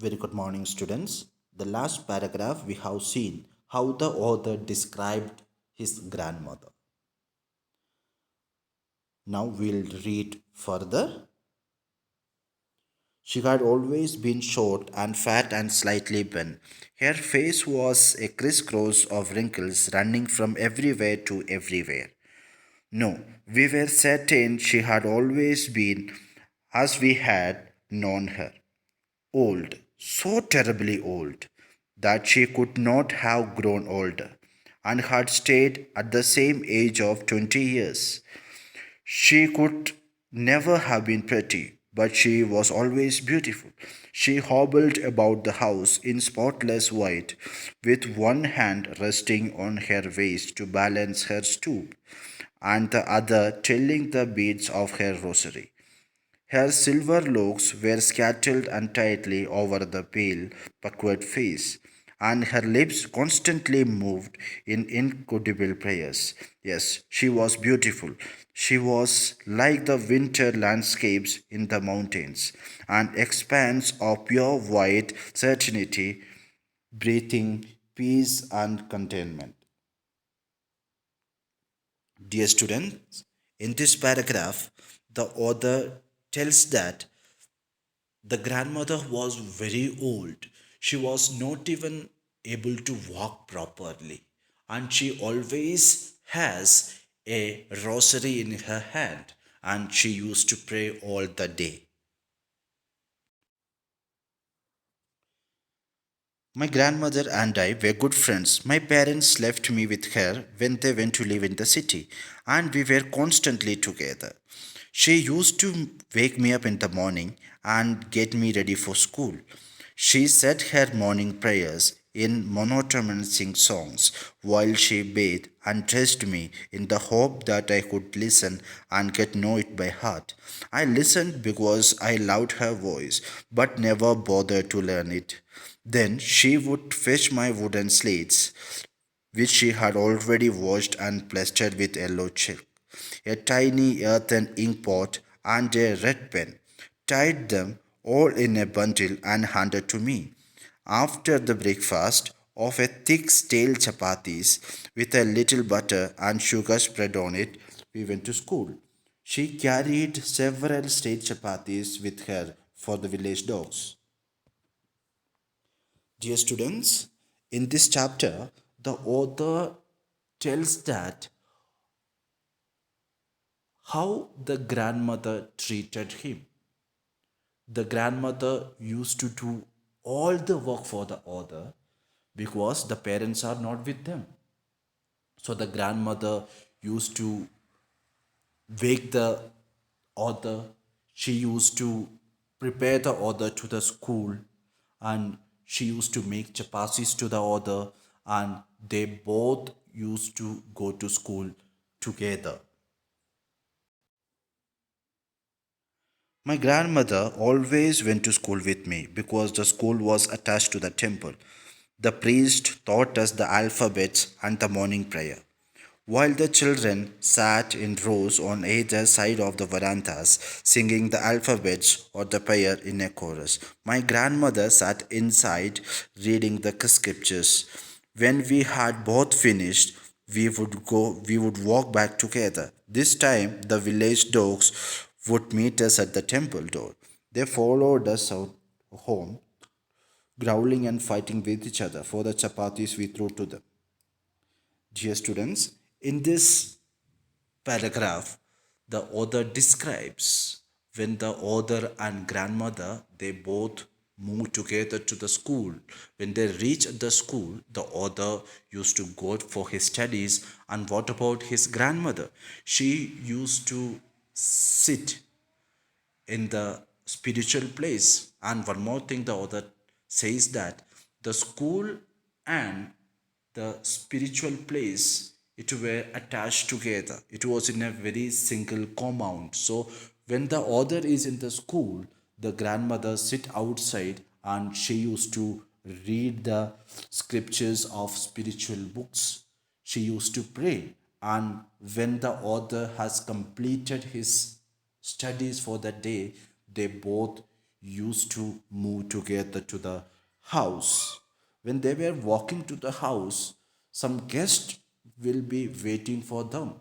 Very good morning, students. The last paragraph we have seen how the author described his grandmother. Now we'll read further. She had always been short and fat and slightly bent. Her face was a crisscross of wrinkles running from everywhere to everywhere. No, we were certain she had always been as we had known her. Old, so terribly old, that she could not have grown older, and had stayed at the same age of 20 years. She could never have been pretty, but she was always beautiful. She hobbled about the house in spotless white, with one hand resting on her waist to balance her stoop, and the other telling the beads of her rosary. Her silver locks were scattered untightly over the pale, puckered face, and her lips constantly moved in inaudible prayers. Yes, she was beautiful. She was like the winter landscapes in the mountains, an expanse of pure white certainty, breathing peace and contentment. Dear students, in this paragraph, the author tells that the grandmother was very old. She was not even able to walk properly. And she always has a rosary in her hand. And she used to pray all the day. My grandmother and I were good friends. My parents left me with her when they went to live in the city, and we were constantly together. She used to wake me up in the morning and get me ready for school. She said her morning prayers in monotonous songs while she bathed and dressed me in the hope that I could listen and get know it by heart. I listened because I loved her voice but never bothered to learn it. Then she would fetch my wooden slates, which she had already washed and plastered with yellow chalk, a tiny earthen ink pot, and a red pen, tied them all in a bundle and handed to me. After the breakfast of a thick stale chapatis with a little butter and sugar spread on it, we went to school. She carried several stale chapatis with her for the village dogs. Dear students, in this chapter, the author tells that how the grandmother treated him. The grandmother used to do all the work for the author because the parents are not with them. So the grandmother used to wake the author. She used to prepare the author to the school, and she used to make chapatis to the author, and they both used to go to school together. My grandmother always went to school with me because the school was attached to the temple. The priest taught us the alphabets and the morning prayer, while the children sat in rows on either side of the verandas singing the alphabets or the prayer in a chorus. My grandmother sat inside reading the scriptures. When we had both finished, we would walk back together. This time the village dogs would meet us at the temple door. They followed us out home, growling and fighting with each other for the chapatis we threw to them. Dear students, in this paragraph, the author describes when the author and grandmother they both moved together to the school. When they reached the school, the author used to go for his studies. And what about his grandmother? She used to sit in the spiritual place. And one more thing, the author says that the school and the spiritual place it were attached together. It was in a very single compound. So when the author is in the school, the grandmother sit outside and she used to read the scriptures of spiritual books. She used to pray, and when the author has completed his studies for the day, they both used to move together to the house. When they were walking to the house, some guest will be waiting for them,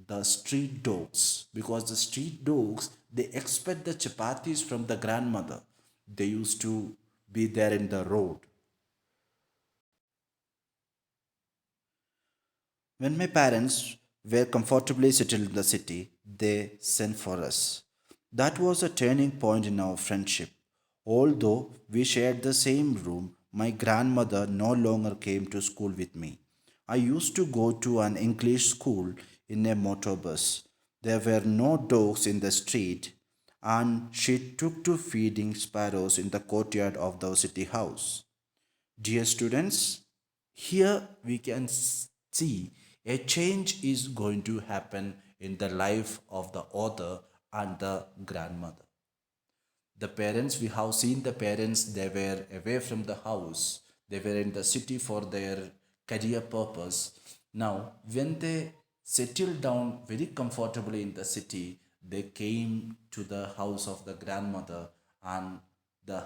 the street dogs, because the street dogs they expect the chapatis from the grandmother. They used to be there in the road. When my parents were comfortably settled in the city, they sent for us. That was a turning point in our friendship. Although we shared the same room, my grandmother no longer came to school with me. I used to go to an English school in a motor bus. There were no dogs in the street, and she took to feeding sparrows in the courtyard of the city house. Dear students, here we can see a change is going to happen in the life of the author and the grandmother. The parents, we have seen the parents, they were away from the house, they were in the city for their career purpose. Now, when they settled down very comfortably in the city, they came to the house of the grandmother, and the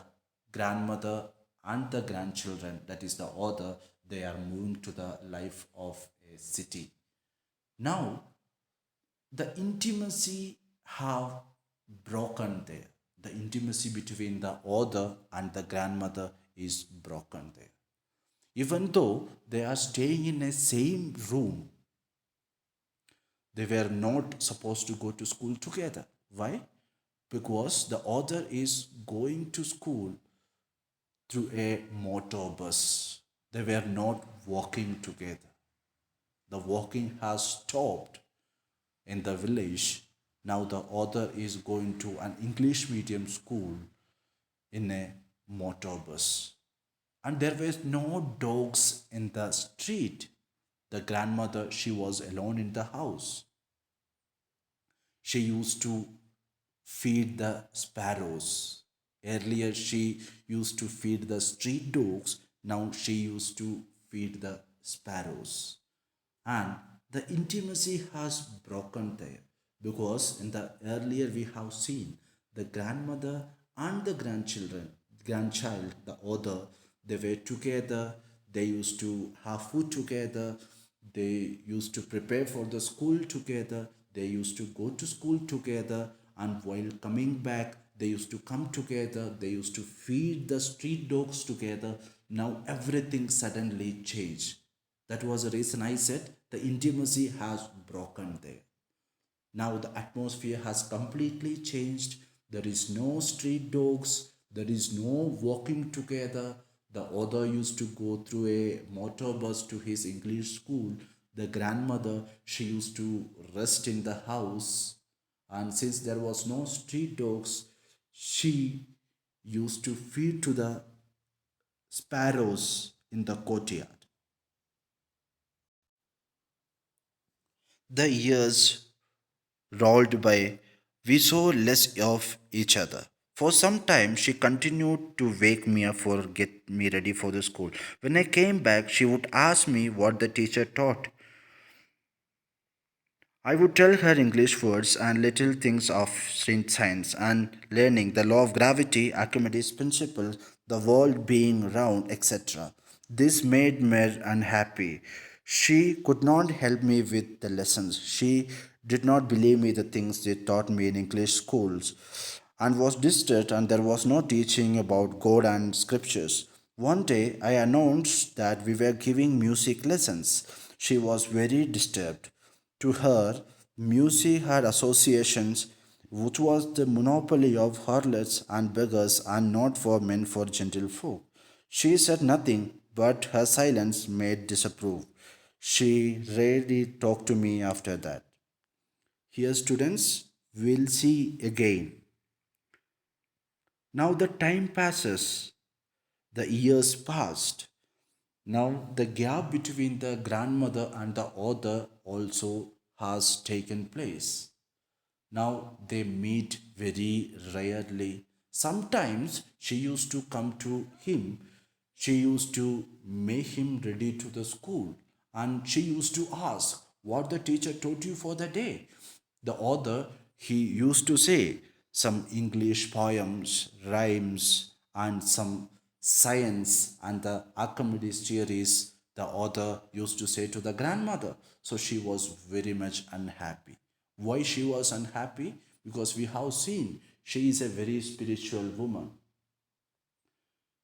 grandmother and the grandchildren, that is the author, they are moving to the life of a city. Now, the intimacy have broken there. The intimacy between the author and the grandmother is broken there. Even though they are staying in a same room, they were not supposed to go to school together. Why? Because the author is going to school through a motor bus. They were not walking together. The walking has stopped in the village. Now the author is going to an English medium school in a motor bus. And there were no dogs in the street. The grandmother, she was alone in the house. She used to feed the sparrows. Earlier, she used to feed the street dogs. Now, she used to feed the sparrows. And the intimacy has broken there, because in the earlier we have seen the grandmother and the grandchild, the other, they were together. They used to have food together. They used to prepare for the school together. They used to go to school together, and while coming back they used to come together. They used to feed the street dogs together. Now everything suddenly changed. That was the reason I said the intimacy has broken there. Now the atmosphere has completely changed. There is no street dogs, there is no walking together. The other used to go through a motor bus to his English school. The grandmother, she used to rest in the house. And since there was no street dogs, she used to feed to the sparrows in the courtyard. The years rolled by, we saw less of each other. For some time, she continued to wake me up for get me ready for the school. When I came back, she would ask me what the teacher taught. I would tell her English words and little things of science and learning, the law of gravity, Archimedes' principle, the world being round, etc. This made me unhappy. She could not help me with the lessons. She did not believe me the things they taught me in English schools, and was disturbed, and there was no teaching about God and scriptures. One day I announced that we were giving music lessons. She was very disturbed. To her, music had associations which was the monopoly of harlots and beggars and not for men for gentle folk. She said nothing, but her silence made disapprove. She rarely talked to me after that. Here, students, we'll see again. Now the time passes, the years passed. Now the gap between the grandmother and the author also has taken place. Now they meet very rarely. Sometimes she used to come to him. She used to make him ready to the school, and she used to ask what the teacher taught you for the day. The author, he used to say, some English poems, rhymes, and some science and the Archimedes theories the author used to say to the grandmother. So she was very much unhappy. Why she was unhappy? Because we have seen she is a very spiritual woman.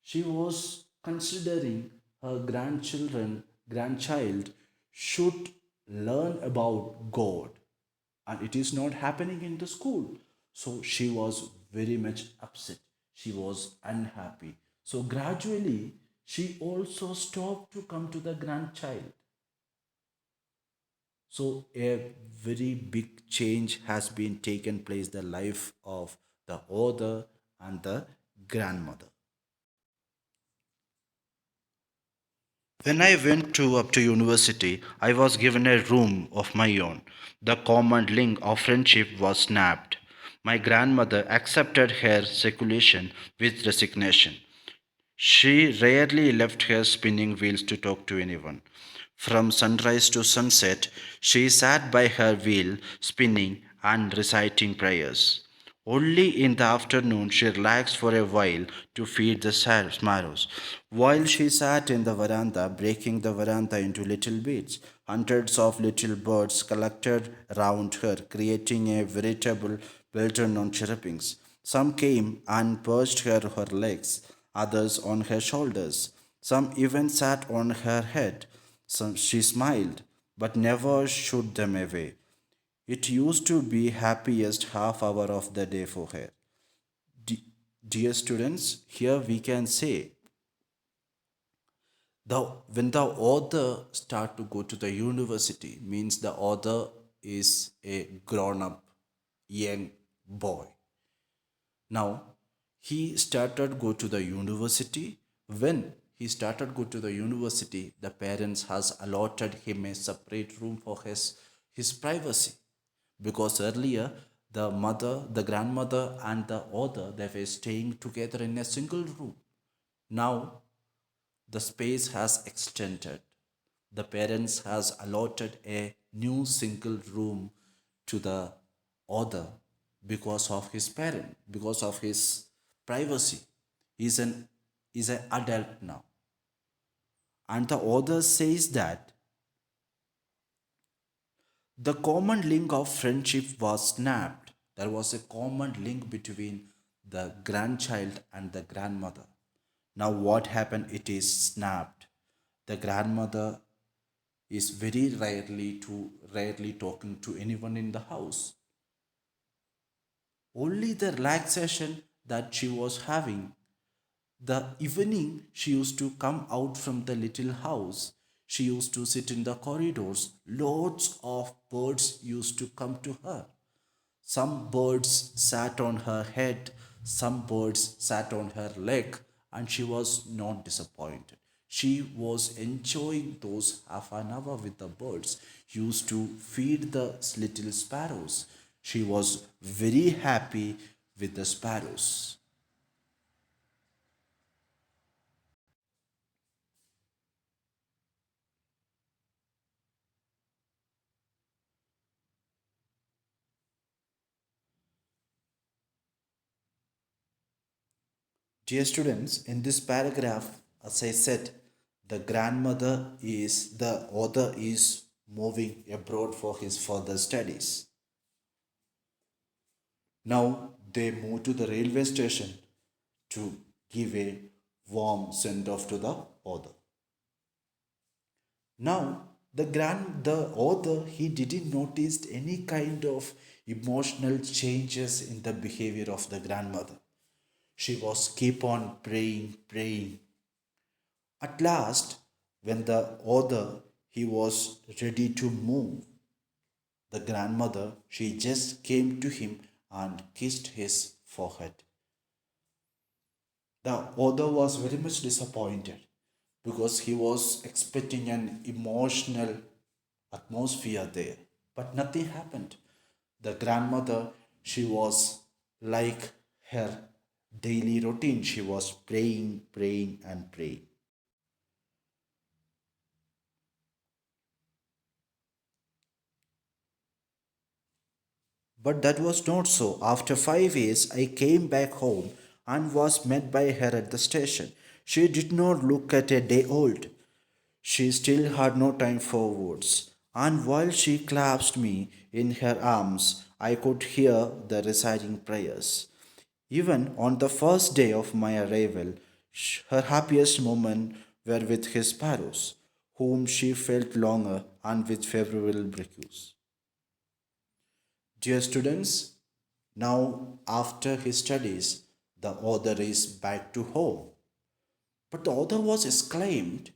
She was considering her grandchild should learn about God, and it is not happening in the school. So she was very much upset. She was unhappy. So gradually, she also stopped to come to the grandchild. So a very big change has been taken place the life of the author and the grandmother. When I went to up to university, I was given a room of my own. The common link of friendship was snapped. My grandmother accepted her seculation with resignation. She rarely left her spinning wheels to talk to anyone. From sunrise to sunset, she sat by her wheel, spinning and reciting prayers. Only in the afternoon she relaxed for a while to feed the sparrows. While she sat in the veranda, breaking the veranda into little bits, hundreds of little birds collected round her, creating a veritable Belton on chirrupings. Some came and perched her legs, others on her shoulders. Some even sat on her head. Some she smiled, but never shook them away. It used to be happiest half hour of the day for her. De- Dear students, here we can say the when the author start to go to the university means the author is a grown up young boy. Now he started go to the university. When he started go to the university, the parents has allotted him a separate room for his privacy, because earlier the grandmother and the author, they were staying together in a single room. Now the space has extended. The parents has allotted a new single room to the author because of his parent, because of his privacy. He's an is an adult now. And the author says that the common link of friendship was snapped. There was a common link between the grandchild and the grandmother. Now, what happened? It is snapped. The grandmother is very rarely talking to anyone in the house. Only the relaxation that she was having, the evening she used to come out from the little house. She used to sit in the corridors. Loads of birds used to come to her. Some birds sat on her head, some birds sat on her leg, and she was not disappointed. She was enjoying those half an hour with the birds, used to feed the little sparrows. She was very happy with the sparrows. Dear students, in this paragraph, as I said, the author is moving abroad for his further studies. Now they move to the railway station to give a warm send off to the author. Now the author, he didn't notice any kind of emotional changes in the behavior of the grandmother. She was keep on praying. At last, when the author he was ready to move, the grandmother she just came to him and kissed his forehead. The author was very much disappointed because he was expecting an emotional atmosphere there. But nothing happened. The grandmother, she was like her daily routine. She was praying, and praying. But that was not so. After 5 years, I came back home and was met by her at the station. She did not look at a day old. She still had no time for words, and while she clasped me in her arms, I could hear the reciting prayers. Even on the first day of my arrival, her happiest moments were with his sparrows, whom she felt longer and with favorable breaks. Dear students, now after his studies, the author is back to home. But the author was exclaimed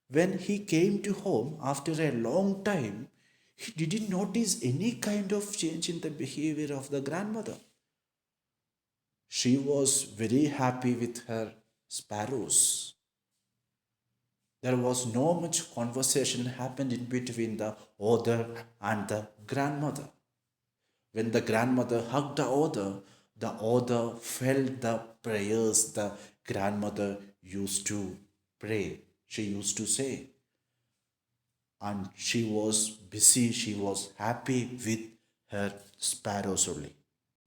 when he came to home after a long time. He didn't notice any kind of change in the behavior of the grandmother. She was very happy with her sparrows. There was no much conversation happened in between the author and the grandmother. When the grandmother hugged the author felt the prayers the grandmother used to pray. She used to say, and she was busy, she was happy with her sparrows only.